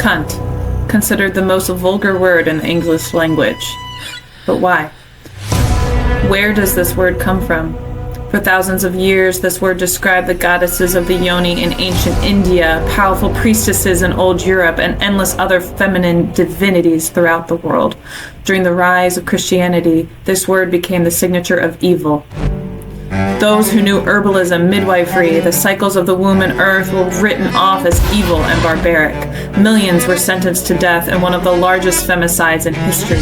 Cunt, considered the most vulgar word in the English language. But why? Where does this word come from? For thousands of years, this word described the goddesses of the yoni in ancient India, powerful priestesses in old Europe, and endless other feminine divinities throughout the world. During the rise of Christianity, this word became the signature of evil. Those who knew herbalism, midwifery, the cycles of the womb and earth were written off as evil and barbaric. Millions were sentenced to death in one of the largest femicides in history.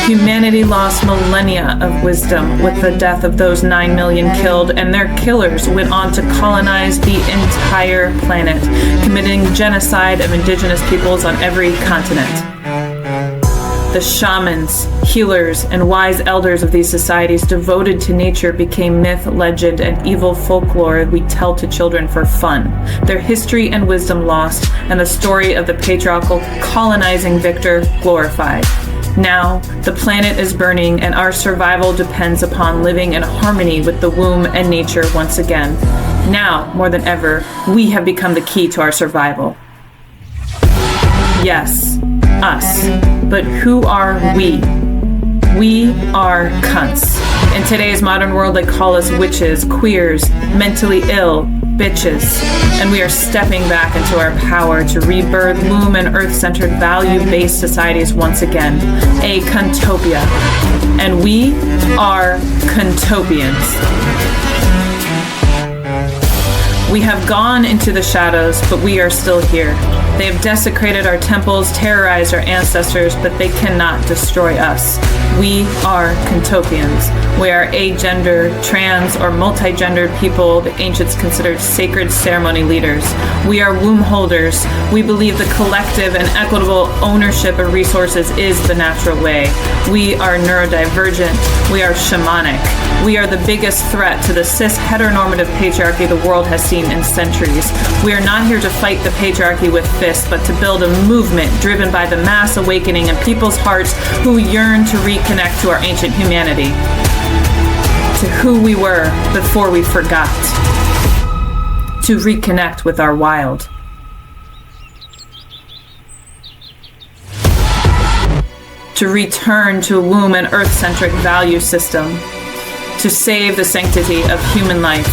Humanity lost millennia of wisdom with the death of those 9 million killed, and their killers went on to colonize the entire planet, committing genocide of indigenous peoples on every continent. The shamans, healers, and wise elders of these societies devoted to nature became myth, legend, and evil folklore we tell to children for fun. Their history and wisdom lost, and the story of the patriarchal colonizing victor glorified. Now, the planet is burning, and our survival depends upon living in harmony with the womb and nature once again. Now, more than ever, we have become the key to our survival. Yes, us. But who are we? We are cunts. In today's modern world, they call us witches, queers, mentally ill, bitches. And we are stepping back into our power to rebirth womb and earth-centered value-based societies once again. A CNTOPIA. And we are CNTOPIans. We have gone into the shadows, but we are still here. They have desecrated our temples, terrorized our ancestors, but they cannot destroy us. We are CNTOPIans. We are agender, trans, or multi-gendered people the ancients considered sacred ceremony leaders. We are womb holders. We believe the collective and equitable ownership of resources is the natural way. We are neurodivergent. We are shamanic. We are the biggest threat to the cis heteronormative patriarchy the world has seen in centuries. We are not here to fight the patriarchy with fists, but to build a movement driven by the mass awakening in people's hearts who yearn to reconnect to our ancient humanity, to who we were before we forgot, to reconnect with our wild. To return to a womb and earth-centric value system, to save the sanctity of human life.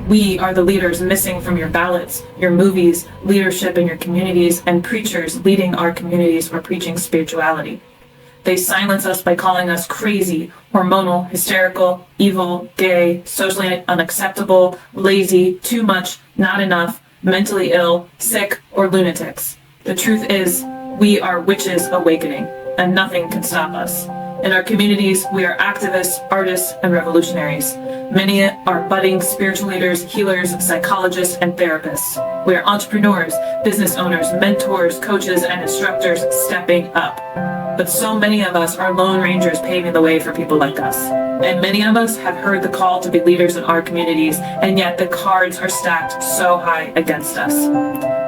We are the leaders missing from your ballots, your movies, leadership in your communities, and preachers leading our communities for preaching spirituality. They silence us by calling us crazy, hormonal, hysterical, evil, gay, socially unacceptable, lazy, too much, not enough, mentally ill, sick, or lunatics. The truth is, we are witches awakening, and nothing can stop us. In our communities, we are activists, artists, and revolutionaries. Many are budding spiritual leaders, healers, psychologists, and therapists. We are entrepreneurs, business owners, mentors, coaches, and instructors stepping up. But so many of us are lone rangers paving the way for people like us. And many of us have heard the call to be leaders in our communities, and yet the cards are stacked so high against us.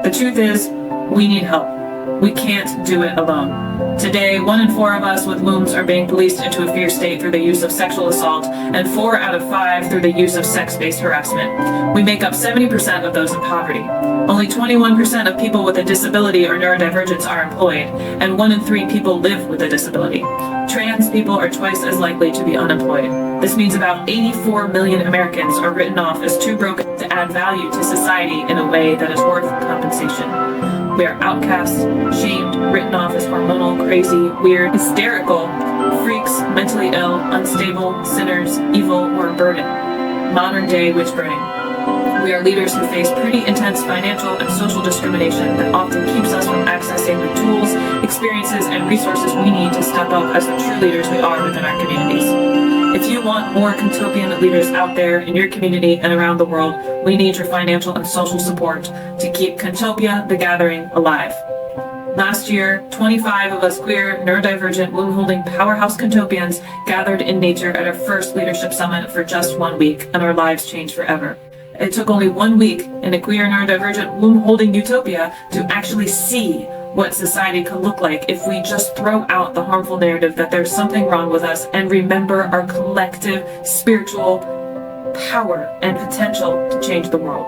The truth is, we need help. We can't do it alone. Today, 1 in 4 of us with wombs are being policed into a fear state through the use of sexual assault, and 4 out of 5 through the use of sex-based harassment. We make up 70% of those in poverty. Only 21% of people with a disability or neurodivergence are employed, and 1 in 3 people live with a disability. Trans people are twice as likely to be unemployed. This means about 84 million Americans are written off as too broken to add value to society in a way that is worth compensation. We are outcasts, shamed, written off as hormonal, crazy, weird, hysterical, freaks, mentally ill, unstable, sinners, evil, or a burden. Modern day witch burning. We are leaders who face pretty intense financial and social discrimination that often keeps us from accessing the tools, experiences, and resources we need to step up as the true leaders we are within our communities. If you want more CNTOPIan leaders out there in your community and around the world, we need your financial and social support to keep CNTOPIA, the gathering, alive. Last year, 25 of us queer, neurodivergent, womb-holding powerhouse CNTOPIans gathered in nature at our first leadership summit for just 1 week, and our lives changed forever. It took only 1 week in a queer, neurodivergent, womb-holding utopia to actually see what society could look like if we just throw out the harmful narrative that there's something wrong with us and remember our collective spiritual power, and potential to change the world.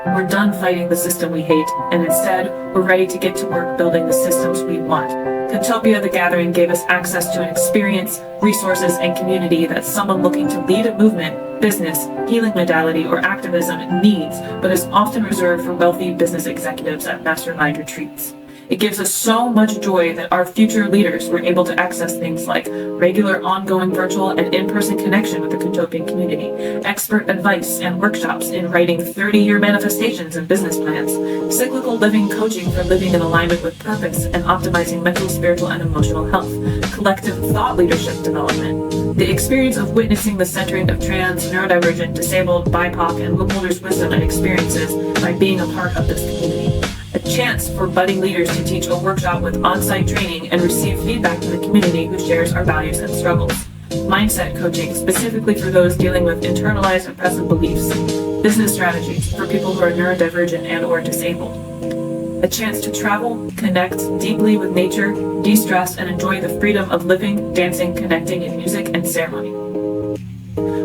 We're done fighting the system we hate, and instead, we're ready to get to work building the systems we want. CNTOPIA, the gathering, gave us access to an experience, resources, and community that someone looking to lead a movement, business, healing modality, or activism needs, but is often reserved for wealthy business executives at mastermind retreats. It gives us so much joy that our future leaders were able to access things like regular ongoing virtual and in-person connection with the CNTOPIAN community, expert advice and workshops in writing 30-year manifestations and business plans, cyclical living coaching for living in alignment with purpose and optimizing mental, spiritual, and emotional health, collective thought leadership development, the experience of witnessing the centering of trans, neurodivergent, disabled, BIPOC, and womb holders' wisdom and experiences by being a part of this community. A chance for budding leaders to teach a workshop with on-site training and receive feedback from the community who shares our values and struggles. Mindset coaching, specifically for those dealing with internalized oppressive beliefs. Business strategies for people who are neurodivergent and or disabled. A chance to travel, connect deeply with nature, de-stress, and enjoy the freedom of living, dancing, connecting in music and ceremony.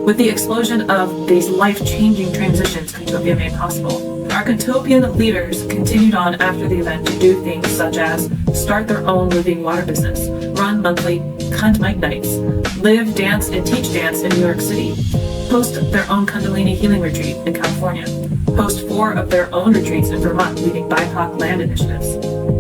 With the explosion of these life-changing transitions CNTOPIA made possible, our CNTOPIAN leaders continued on after the event to do things such as start their own living water business, run monthly Cunt Mic nights, live, dance, and teach dance in New York City, host their own Kundalini healing retreat in California, host 4 of their own retreats in Vermont leading BIPOC land initiatives,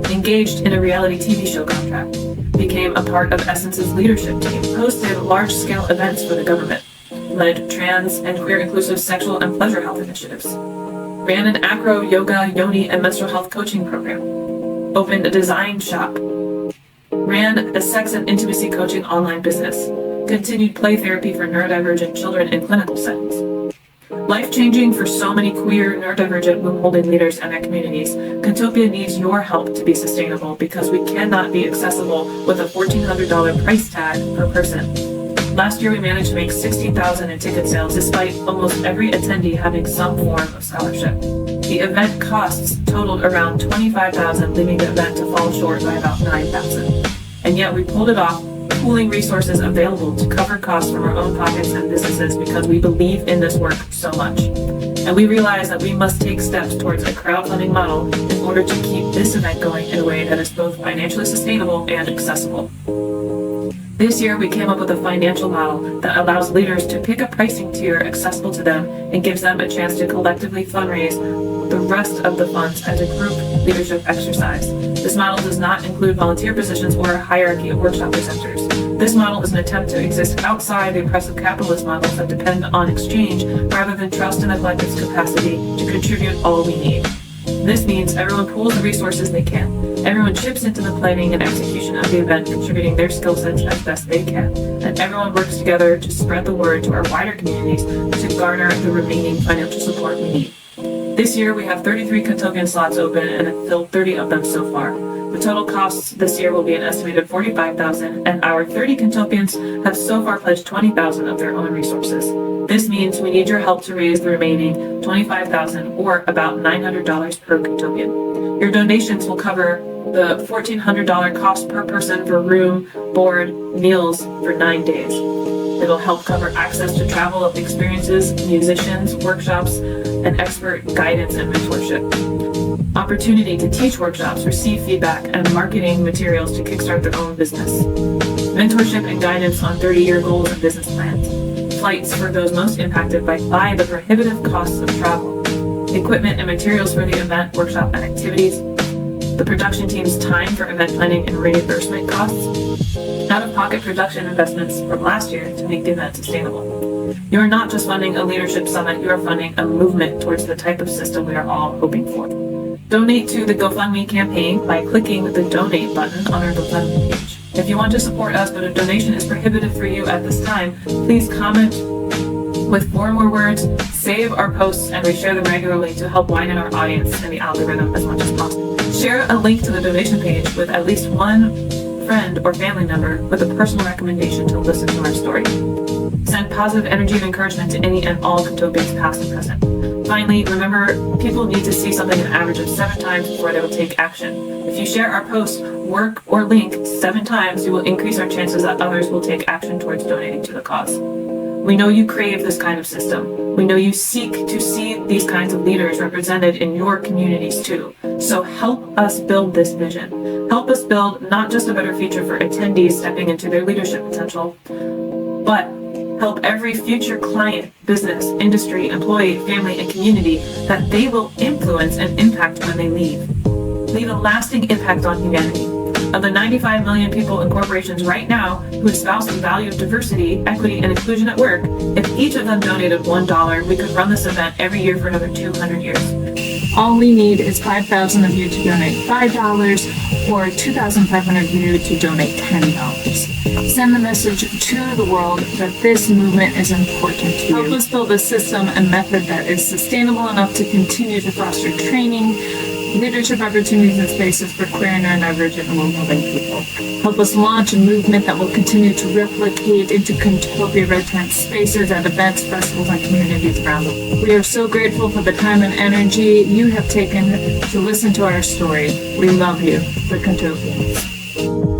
engaged in a reality TV show contract, became a part of Essence's leadership team, hosted large-scale events for the government, led trans and queer inclusive sexual and pleasure health initiatives, ran an acro, yoga, yoni, and menstrual health coaching program, opened a design shop, ran a sex and intimacy coaching online business, continued play therapy for neurodivergent children in clinical settings. Life-changing for so many queer, neurodivergent, womb-holding leaders and their communities, CNTOPIA needs your help to be sustainable because we cannot be accessible with a $1,400 price tag per person. Last year, we managed to make $16,000 in ticket sales, despite almost every attendee having some form of scholarship. The event costs totaled around $25,000, leaving the event to fall short by about $9,000. And yet we pulled it off, pooling resources available to cover costs from our own pockets and businesses because we believe in this work so much. And we realize that we must take steps towards a crowdfunding model in order to keep this event going in a way that is both financially sustainable and accessible. This year, we came up with a financial model that allows leaders to pick a pricing tier accessible to them and gives them a chance to collectively fundraise the rest of the funds as a group leadership exercise. This model does not include volunteer positions or a hierarchy of workshop presenters. This model is an attempt to exist outside the oppressive capitalist models that depend on exchange rather than trust in the collective's capacity to contribute all we need. This means everyone pools the resources they can. Everyone chips into the planning and execution of the event, contributing their skill sets as best they can. And everyone works together to spread the word to our wider communities to garner the remaining financial support we need. This year, we have 33 CNTOPIAN slots open and have filled 30 of them so far. The total costs this year will be an estimated $45,000, and our 30 CNTOPIANs have so far pledged $20,000 of their own resources. This means we need your help to raise the remaining $25,000, or about $900 per CNTOPIAN. Your donations will cover the $1,400 cost per person for room, board, meals for 9 days. It'll help cover access to travel experiences, musicians, workshops, and expert guidance and mentorship. Opportunity to teach workshops, receive feedback, and marketing materials to kickstart their own business. Mentorship and guidance on 30-year goals and business plans. Flights for those most impacted by the prohibitive costs of travel. Equipment and materials for the event, workshop, and activities. The production team's time for event planning and reimbursement costs. Out-of-pocket production investments from last year to make the event sustainable. You are not just funding a leadership summit, you are funding a movement towards the type of system we are all hoping for. Donate to the GoFundMe campaign by clicking the donate button on our GoFundMe page. If you want to support us but a donation is prohibitive for you at this time, please comment with 4 more words, save our posts, and reshare them regularly to help widen our audience and the algorithm as much as possible. Share a link to the donation page with at least one friend or family member with a personal recommendation to listen to our story. Send positive energy and encouragement to any and all CNTOPIANs past and present. Finally, remember, people need to see something an average of 7 times before they will take action. If you share our post, work, or link 7 times, you will increase our chances that others will take action towards donating to the cause. We know you crave this kind of system. We know you seek to see these kinds of leaders represented in your communities too. So help us build this vision. Help us build not just a better future for attendees stepping into their leadership potential, but help every future client, business, industry, employee, family, and community that they will influence and impact when they leave. Leave a lasting impact on humanity. Of the 95 million people in corporations right now who espouse the value of diversity, equity, and inclusion at work, if each of them donated $1, we could run this event every year for another 200 years. All we need is 5,000 of you to donate $5 or 2,500 of you to donate $10. Send the message to the world that this movement is important to you. Help us build a system and method that is sustainable enough to continue to foster training, leadership opportunities and spaces for queer and neurodivergent and well-living people. Help us launch a movement that will continue to replicate into CNTOPIA red tent spaces at events, festivals, and communities around the world. We are so grateful for the time and energy you have taken to listen to our story. We love you, the CNTOPIans.